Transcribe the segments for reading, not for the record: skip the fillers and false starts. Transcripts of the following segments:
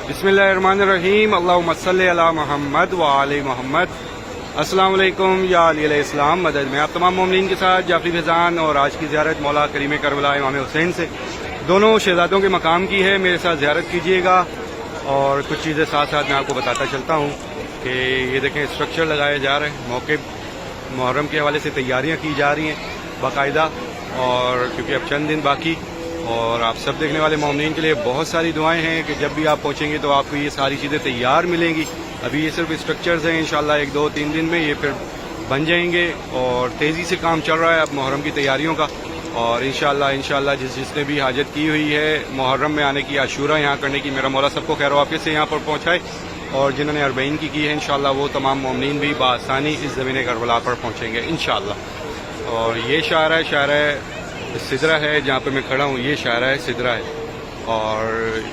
بسم اللہ الرحمن الرحیم، اللہم صلی علی محمد و آل محمد۔ السلام علیکم یا علی علیہ السلام مدد میں آپ تمام مومنین کے ساتھ جعفری فیضان، اور آج کی زیارت مولا کریم کربلا امام حسین سے دونوں شہزادوں کے مقام کی ہے۔ میرے ساتھ زیارت کیجیے گا، اور کچھ چیزیں ساتھ ساتھ میں آپ کو بتاتا چلتا ہوں کہ یہ دیکھیں اسٹرکچر لگائے جا رہے ہیں، موقع محرم کے حوالے سے تیاریاں کی جا رہی ہیں باقاعدہ، اور کیونکہ اب چند دن باقی، اور آپ سب دیکھنے والے مومنین کے لیے بہت ساری دعائیں ہیں کہ جب بھی آپ پہنچیں گے تو آپ کو یہ ساری چیزیں تیار ملیں گی۔ ابھی یہ صرف اسٹرکچرز ہیں، انشاءاللہ 1-2-3 دن میں یہ پھر بن جائیں گے، اور تیزی سے کام چل رہا ہے اب محرم کی تیاریوں کا۔ اور انشاءاللہ جس نے بھی حاجت کی ہوئی ہے محرم میں آنے کی، عاشورہ یہاں کرنے کی، میرا مولا سب کو خیر و عافیت سے یہاں پر پہنچائے، اور جنہوں نے اربعین کی ہے انشاءاللہ وہ تمام مومنین بھی بآسانی اس زمین کربلا پر پہنچیں گے انشاءاللہ۔ اور یہ شارع سدرہ ہے جہاں پہ میں کھڑا ہوں، یہ شارع سدرہ ہے، اور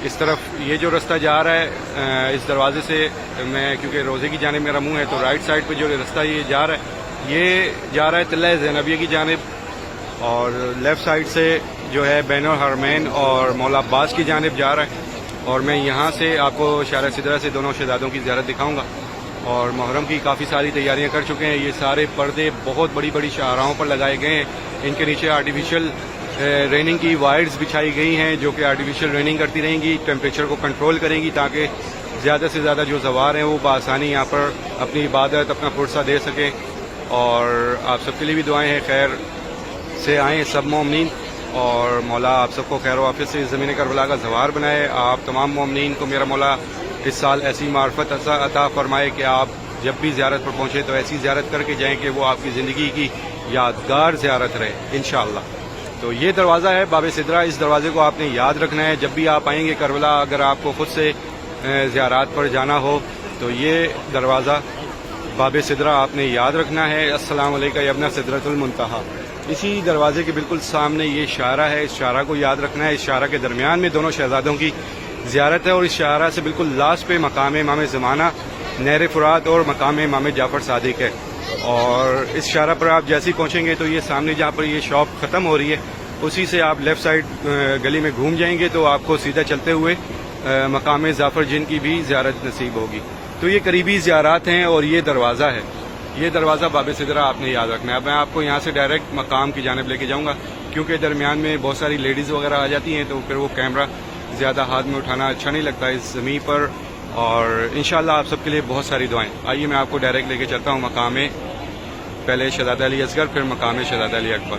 اس طرف یہ جو رستہ جا رہا ہے اس دروازے سے، میں کیونکہ روزے کی جانب میرا منہ ہے تو رائٹ سائڈ پہ جو رستہ یہ جا رہا ہے تلہ زینبیہ کی جانب، اور لیفٹ سائڈ سے جو ہے بین الحرمین اور مولا عباس کی جانب جا رہا ہے۔ اور میں یہاں سے آپ کو شارع سدرہ سے دونوں شہزادوں کی زیارت دکھاؤں گا، اور محرم کی کافی ساری تیاریاں کر چکے ہیں۔ یہ سارے پردے بہت بڑی بڑی شاہراہوں پر لگائے گئے ہیں، ان کے نیچے آرٹیفیشل ریننگ کی وائرز بچھائی گئی ہیں جو کہ آرٹیفیشل ریننگ کرتی رہیں گی، ٹیمپریچر کو کنٹرول کریں گی، تاکہ زیادہ سے زیادہ جو زوار ہیں وہ بآسانی یہاں پر اپنی عبادت اپنا فرصہ دے سکیں۔ اور آپ سب کے لیے بھی دعائیں ہیں، خیر سے آئیں سب مومنین، اور مولا آپ سب کو خیر و عافیت سے زمین کربلا کا زوار بنائے۔ آپ تمام مومنین کو میرا مولا اس سال ایسی معرفت عطا فرمائے کہ آپ جب بھی زیارت پر پہنچے تو ایسی زیارت کر کے جائیں کہ وہ آپ کی زندگی کی یادگار زیارت رہے انشاءاللہ۔ تو یہ دروازہ ہے باب سدرہ، اس دروازے کو آپ نے یاد رکھنا ہے جب بھی آپ آئیں گے کربلا۔ اگر آپ کو خود سے زیارات پر جانا ہو تو یہ دروازہ باب سدرہ آپ نے یاد رکھنا ہے۔ السلام علیکم یا ابن سدرۃ المنتہا۔ اسی دروازے کے بالکل سامنے یہ شارع ہے، اس شارع کو یاد رکھنا ہے۔ اس شارع کے درمیان میں دونوں شہزادوں کی زیارت ہے، اور اس شارع سے بالکل لاسٹ پہ مقام امام زمانہ نہر فرات اور مقام امام جعفر صادق ہے۔ اور اس شارع پر آپ جیسے ہی پہنچیں گے تو یہ سامنے جہاں پر یہ شاپ ختم ہو رہی ہے اسی سے آپ لیفٹ سائڈ گلی میں گھوم جائیں گے تو آپ کو سیدھا چلتے ہوئے مقام ظفر جن کی بھی زیارت نصیب ہوگی۔ تو یہ قریبی زیارات ہیں، اور یہ دروازہ ہے، یہ دروازہ باب سدرہ آپ نے یاد رکھنا ہے۔ اب میں آپ کو یہاں سے ڈائریکٹ مقام کی جانب لے کے جاؤں گا، کیونکہ درمیان میں بہت ساری لیڈیز وغیرہ آ جاتی ہیں تو پھر وہ کیمرہ زیادہ ہاتھ میں اٹھانا اچھا نہیں لگتا اس زمین پر۔ اور انشاءاللہ آپ سب کے لیے بہت ساری دعائیں۔ آئیے میں آپ کو ڈائریکٹ لے کے چلتا ہوں مقام، پہلے شہزادہ علی اصغر پھر مقام شہزادہ علی اکبر۔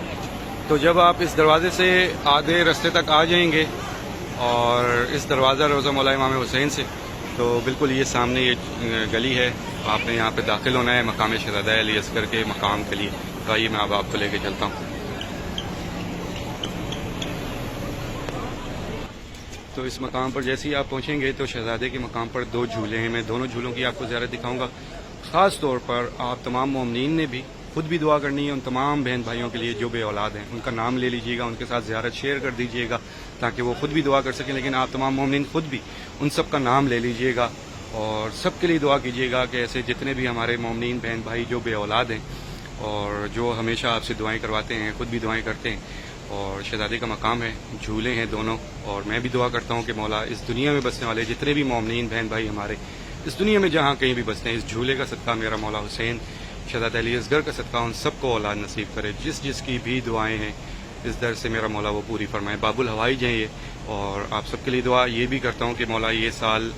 تو جب آپ اس دروازے سے آدھے رستے تک آ جائیں گے، اور اس دروازہ روضہ مولا امام حسین سے، تو بالکل یہ سامنے یہ گلی ہے، آپ نے یہاں پہ داخل ہونا ہے مقام شہزادہ علی اصغر کے مقام کے لیے۔ تو آئیے میں اب آپ کو لے کے چلتا ہوں۔ تو اس مقام پر جیسے ہی آپ پہنچیں گے تو شہزادے کے مقام پر 2 جھولے ہیں، میں دونوں جھولوں کی آپ کو زیارت دکھاؤں گا۔ خاص طور پر آپ تمام مومنین نے بھی خود بھی دعا کرنی ہے ان تمام بہن بھائیوں کے لیے جو بے اولاد ہیں، ان کا نام لے لیجیے گا، ان کے ساتھ زیارت شیئر کر دیجیے گا تاکہ وہ خود بھی دعا کر سکیں، لیکن آپ تمام مومنین خود بھی ان سب کا نام لے لیجیے گا، اور سب کے لیے دعا کیجیے گا کہ ایسے جتنے بھی ہمارے مومنین بہن بھائی جو بے اولاد ہیں اور جو ہمیشہ آپ سے دعائیں کرواتے ہیں، خود بھی دعائیں کرتے ہیں، اور شہزادے کا مقام ہے، جھولے ہیں دونوں، اور میں بھی دعا کرتا ہوں کہ مولا اس دنیا میں بسنے والے جتنے بھی مومنین بہن بھائی ہمارے اس دنیا میں جہاں کہیں بھی بستے ہیں، اس جھولے کا صدقہ میرا مولا حسین شہزادہ علی اصغر کا صدقہ ان سب کو اولاد نصیب کرے، جس کی بھی دعائیں ہیں اس در سے میرا مولا وہ پوری فرمائے۔ باب الحوائج ہیں یہ، اور آپ سب کے لیے دعا یہ بھی کرتا ہوں کہ مولا یہ سال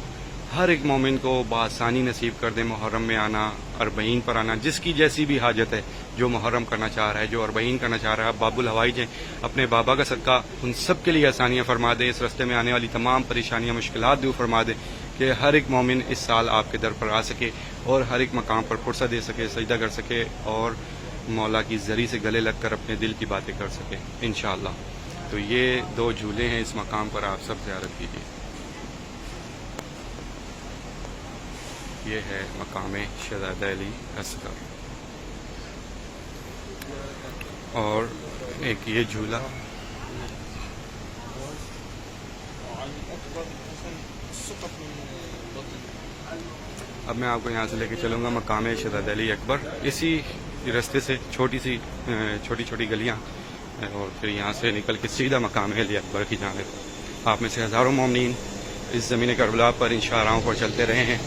ہر ایک مومن کو بآسانی نصیب کر دے، محرم میں آنا، اربعین پر آنا، جس کی جیسی بھی حاجت ہے، جو محرم کرنا چاہ رہا ہے، جو اربعین کرنا چاہ رہا ہے، باب الحوائج ہیں، اپنے بابا کا صدقہ ان سب کے لیے آسانیاں فرما دے، اس راستے میں آنے والی تمام پریشانیاں مشکلات دور فرما دے، کہ ہر ایک مومن اس سال آپ کے در پر آ سکے اور ہر ایک مقام پر فرصت دے سکے، سجدہ کر سکے، اور مولا کی زری سے گلے لگ کر اپنے دل کی باتیں کر سکے انشاءاللہ۔ تو یہ 2 جھولے ہیں اس مقام پر، آپ سب زیارت کیجیے۔ یہ ہے مقام شہزادہ علی اصغر، اور ایک یہ جھولا، اب میں آپ کو یہاں سے لے کے چلوں گا مقام شہزادہ علی اکبر، اسی راستے سے چھوٹی چھوٹی گلیاں، اور پھر یہاں سے نکل کے سیدھا مقام علی اکبر کی جانب۔ آپ میں سے ہزاروں مومنین اس زمین کربلا پر ان شاہراہوں پر چلتے رہے ہیں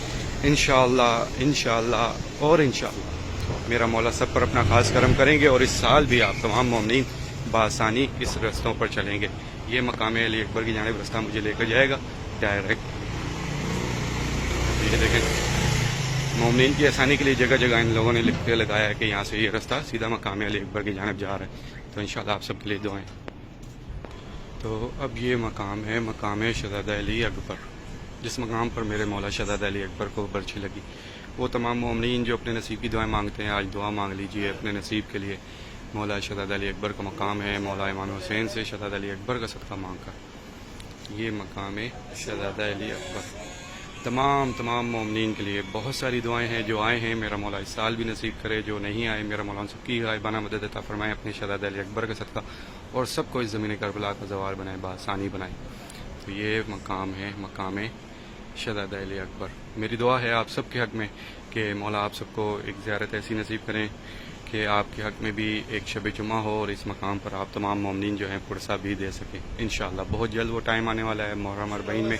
انشاءاللہ اور انشاءاللہ میرا مولا سب پر اپنا خاص کرم کریں گے، اور اس سال بھی آپ تمام مومنین بآسانی اس رستوں پر چلیں گے۔ یہ مقام علی اکبر کی جانب رستہ مجھے لے کر جائے گا ڈائریکٹ۔ یہ دیکھیں، مومنین کی آسانی کے لیے جگہ جگہ ان لوگوں نے لکھ کے لگایا ہے کہ یہاں سے یہ رستہ سیدھا مقام علی اکبر کی جانب جا رہا ہے، تو انشاءاللہ آپ سب کے لیے دعائیں۔ تو اب یہ مقام ہے مقام شہزادہ علی اکبر، جس مقام پر میرے مولا شہزادہ علی اکبر کو برچھی لگی۔ وہ تمام مومنین جو اپنے نصیب کی دعائیں مانگتے ہیں، آج دعا مانگ لیجئے اپنے نصیب کے لیے۔ مولا شہزادہ علی اکبر کا مقام ہے، مولا امام حسین سے شہزادہ علی اکبر کا صدقہ مانگ کر۔ یہ مقام ہے شہزادہ علی اکبر۔ تمام مومنین کے لیے بہت ساری دعائیں ہیں، جو آئے ہیں میرا مولا اس سال بھی نصیب کرے، جو نہیں آئے میرا مولا ان سب کی غائبانہ مدد عطا فرمائے اپنے شہزادہ علی اکبر کا صدقہ، اور سب کو اس زمین کربلا کا زوال بنائے، بآسانی بنائے۔ تو یہ مقام ہے مقام شہزادہ علی اکبر۔ میری دعا ہے آپ سب کے حق میں کہ مولا آپ سب کو ایک زیارت ایسی نصیب کریں کہ آپ کے حق میں بھی ایک شب جمعہ ہو، اور اس مقام پر آپ تمام مومنین جو ہیں پرسہ بھی دے سکیں انشاءاللہ۔ بہت جلد وہ ٹائم آنے والا ہے، محرم اربعین میں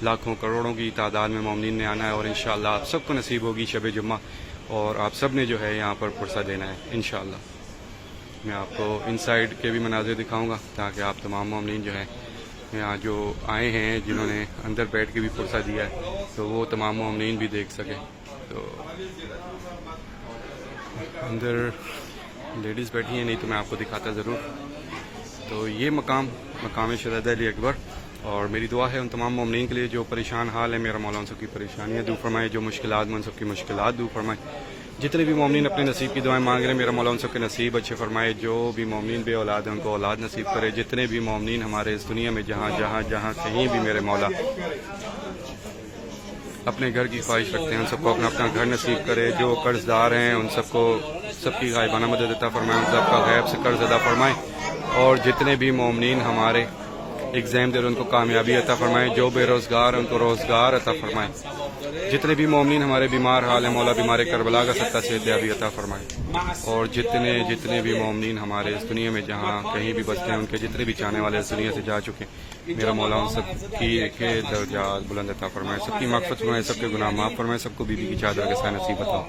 لاکھوں کروڑوں کی تعداد میں مومنین نے آنا ہے، اور انشاءاللہ آپ سب کو نصیب ہوگی شب جمعہ، اور آپ سب نے جو ہے یہاں پر پرسہ دینا ہے انشاءاللہ۔ میں آپ کو ان سائڈ کے بھی مناظر دکھاؤں گا تاکہ آپ تمام مومنین جو ہیں یہاں جو آئے ہیں، جنہوں نے اندر بیٹھ کے بھی پرسہ دیا ہے، تو وہ تمام مومنین بھی دیکھ سکیں۔ تو اندر لیڈیز بیٹھی ہیں، نہیں تو میں آپ کو دکھاتا ضرور۔ تو یہ مقام شہزادہ علی اکبر، اور میری دعا ہے ان تمام مومنین کے لیے جو پریشان حال ہے، میرا مولا ان سب کی پریشانیاں دور فرمائے، جو مشکلات میں ان سب کی مشکلات دور فرمائے۔ جتنے بھی مومنین اپنے نصیب کی دعائیں مانگ رہے ہیں، میرا مولا ان سب کے نصیب اچھے فرمائے۔ جو بھی مومنین بے اولاد ہیں ان کو اولاد نصیب کرے۔ جتنے بھی مومنین ہمارے اس دنیا میں جہاں کہیں بھی میرے مولا اپنے گھر کی خواہش رکھتے ہیں، ان سب کو اپنا گھر نصیب کرے۔ جو قرض دار ہیں ان سب کو سب کی غائبانہ مدد عطا فرمائے، ان سب کا غیب سے قرض ادا فرمائے، اور جتنے بھی مومنین ہمارے ایگزام دے رہے ان کو کامیابی عطا فرمائے۔ جو بے روزگار ہیں ان کو روزگار عطا فرمائے۔ جتنے بھی مومنین ہمارے بیمار حال ہیں، مولا بیمار کربلا کا صدقہ صحت یابی عطا فرمائے، اور جتنے بھی مومنین ہمارے اس دنیا میں جہاں کہیں بھی بستے ہیں، ان کے جتنے بھی چاہنے والے اس دنیا سے جا چکے، میرا مولا ان سب کی درجات بلند عطا فرمائے، سب کی مغفرت فرمائے، سب کے گناہ معاف فرمائے، سب کو بیوی کی چادر کے سائے نصیب عطا۔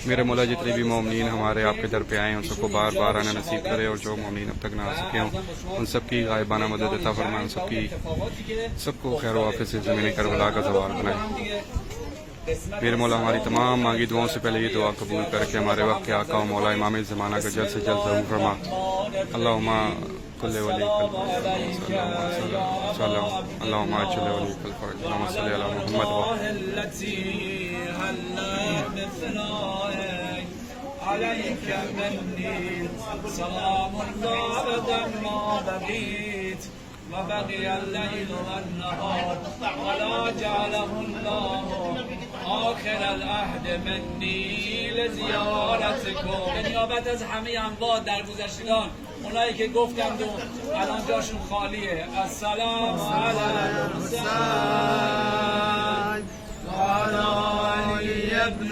میرے مولا جتنے بھی مومنین ہمارے آپ کے در پہ آئے ہیں، ان سب کو بار بار آنا نصیب کرے، اور جو مومنین اب تک نہ آ سکے ہوں ان سب کی غائبانہ مدد عطا فرمائے، ان سب کو خیر و عافیت سے زمین کربلا کا زوال بنائے۔ میرے مولا ہماری تمام مانگی دعاؤں سے پہلے یہ دعا قبول کر کے ہمارے وقت کے آقا و مولا امام زمانہ کا جلد سے جلد ضرور فرما۔ اللہم کل ولی اللہم اجل ولی کل فرج، اللہم صلی علی محمد عليك مني سلام أبدا ما بقيت وبقي الليل والنهار ولا جعله الله آخر العهد مني لزیارتكم. به نیابت از همه اموات در گذشتگان، اونایی که گفتند و الان جاشون خالیه، السلام علی الحسین و علی علی ابن